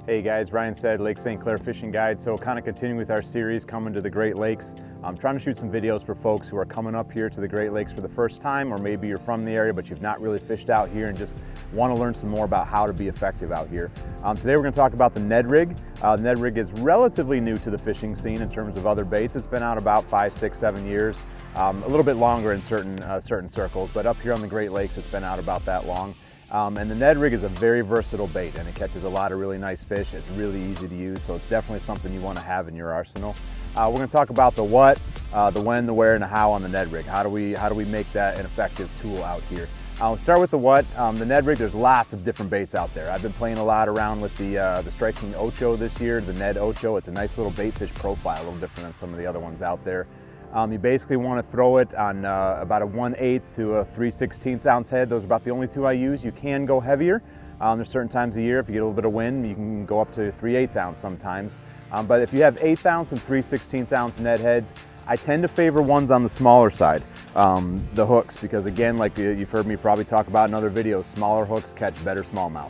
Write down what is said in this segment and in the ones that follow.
Hey guys, Ryan said, Lake St. Clair Fishing Guide. So kind of continuing with our series, coming to the Great Lakes. I'm trying to shoot some videos for folks who are coming up here to the Great Lakes for the first time, or maybe you're from the area but you've not really fished out here and just want to learn some more about how to be effective out here. Today we're going to talk about the Ned rig. Ned rig is relatively new to the fishing scene in terms of other baits. It's been out about 5, 6, 7 years, a little bit longer in certain circles, but up here on the Great Lakes it's been out about that long. And the Ned rig is a very versatile bait and it catches a lot of really nice fish. It's really easy to use, so it's definitely something you want to have in your arsenal. We're going to talk about the what, the when, the where, and the how on the Ned rig. How do we make that an effective tool out here? We'll start with the what. The Ned rig, there's lots of different baits out there. I've been playing a lot around with the Striking Ocho this year, the Ned Ocho. It's a nice little bait fish profile, a little different than some of the other ones out there. You basically want to throw it on about a 1/8 to a 3/16 ounce head. Those are about the only two I use. You can go heavier. There's certain times of year, if you get a little bit of wind, you can go up to 3/8 ounce sometimes. But if you have 1/8 ounce and 3/16 ounce Ned heads, I tend to favor ones on the smaller side, the hooks, because again, like you've heard me probably talk about in other videos, smaller hooks catch better smallmouth.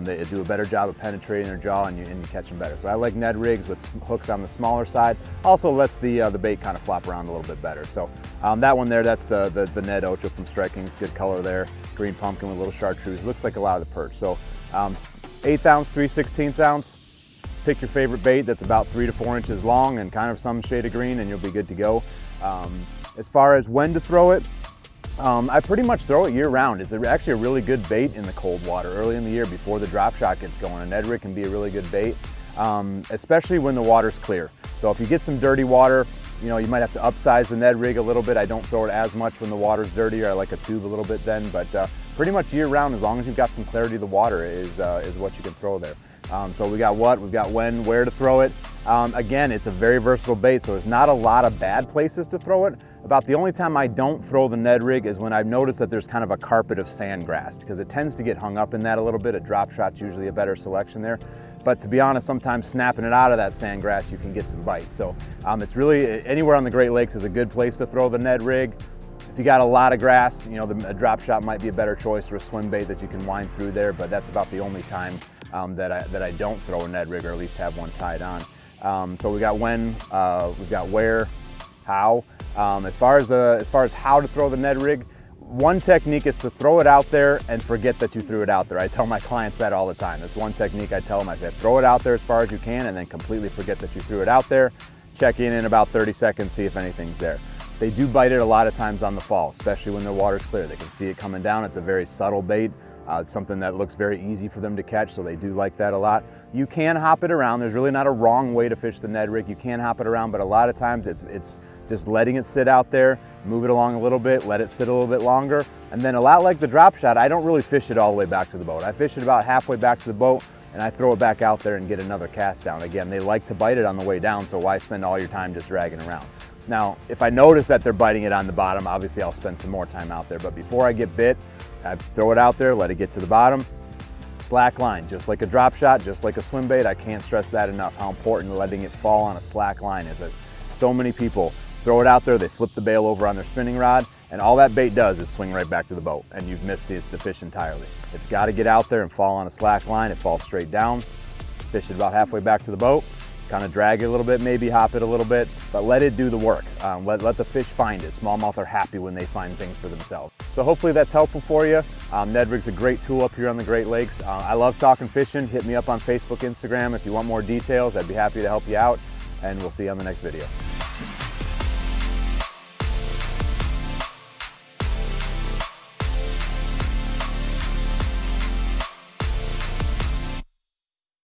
They do a better job of penetrating their jaw and you catch them better. So I like Ned rigs with hooks on the smaller side. Also lets the bait kind of flop around a little bit better. So that one there, that's the Ned Ocho from Striking. It's good color there. Green pumpkin with little chartreuse. Looks like a lot of the perch. So 1/8 ounce, 3/16 ounce. Pick your favorite bait that's about 3 to 4 inches long and kind of some shade of green and you'll be good to go. As far as when to throw it, I pretty much throw it year round. It's actually a really good bait in the cold water early in the year before the drop shot gets going. A Ned rig can be a really good bait, especially when the water's clear. So if you get some dirty water, you might have to upsize the Ned rig a little bit. I don't throw it as much when the water's dirtier. I like a tube a little bit then, but pretty much year round, as long as you've got some clarity of the water is what you can throw there. So we got what, we've got when, where to throw it. Again, it's a very versatile bait, so there's not a lot of bad places to throw it. About the only time I don't throw the Ned rig is when I've noticed that there's kind of a carpet of sand grass, because it tends to get hung up in that a little bit. A drop shot's usually a better selection there. But to be honest, sometimes snapping it out of that sand grass, you can get some bites. So it's really, anywhere on the Great Lakes is a good place to throw the Ned rig. If you got a lot of grass, a drop shot might be a better choice, or a swim bait that you can wind through there, but that's about the only time that I don't throw a Ned rig, or at least have one tied on. So we got when, we've got where, how. As far as how to throw the Ned rig, one technique is to throw it out there and forget that you threw it out there. I tell my clients that all the time. That's one technique I tell them. I say, throw it out there as far as you can and then completely forget that you threw it out there. Check in about 30 seconds, see if anything's there. They do bite it a lot of times on the fall, especially when the water's clear. They can see it coming down. It's a very subtle bait. It's something that looks very easy for them to catch, so they do like that a lot. You can hop it around. There's really not a wrong way to fish the Ned rig. You can hop it around, but a lot of times it's just letting it sit out there, move it along a little bit, let it sit a little bit longer, and then a lot like the drop shot, I don't really fish it all the way back to the boat. I fish it about halfway back to the boat, and I throw it back out there and get another cast down. Again, they like to bite it on the way down, so why spend all your time just dragging around? Now, if I notice that they're biting it on the bottom, obviously I'll spend some more time out there, but before I get bit, I throw it out there, let it get to the bottom, slack line, just like a drop shot, just like a swim bait. I can't stress that enough, how important letting it fall on a slack line is. So many people throw it out there, they flip the bail over on their spinning rod, and all that bait does is swing right back to the boat, and you've missed the fish entirely. It's got to get out there and fall on a slack line. It falls straight down, fish it about halfway back to the boat, kind of drag it a little bit, maybe hop it a little bit, but let it do the work. Let the fish find it. Smallmouth are happy when they find things for themselves. So hopefully that's helpful for you. Ned rig's a great tool up here on the Great Lakes. I love talking fishing. Hit me up on Facebook, Instagram. If you want more details, I'd be happy to help you out, and we'll see you on the next video.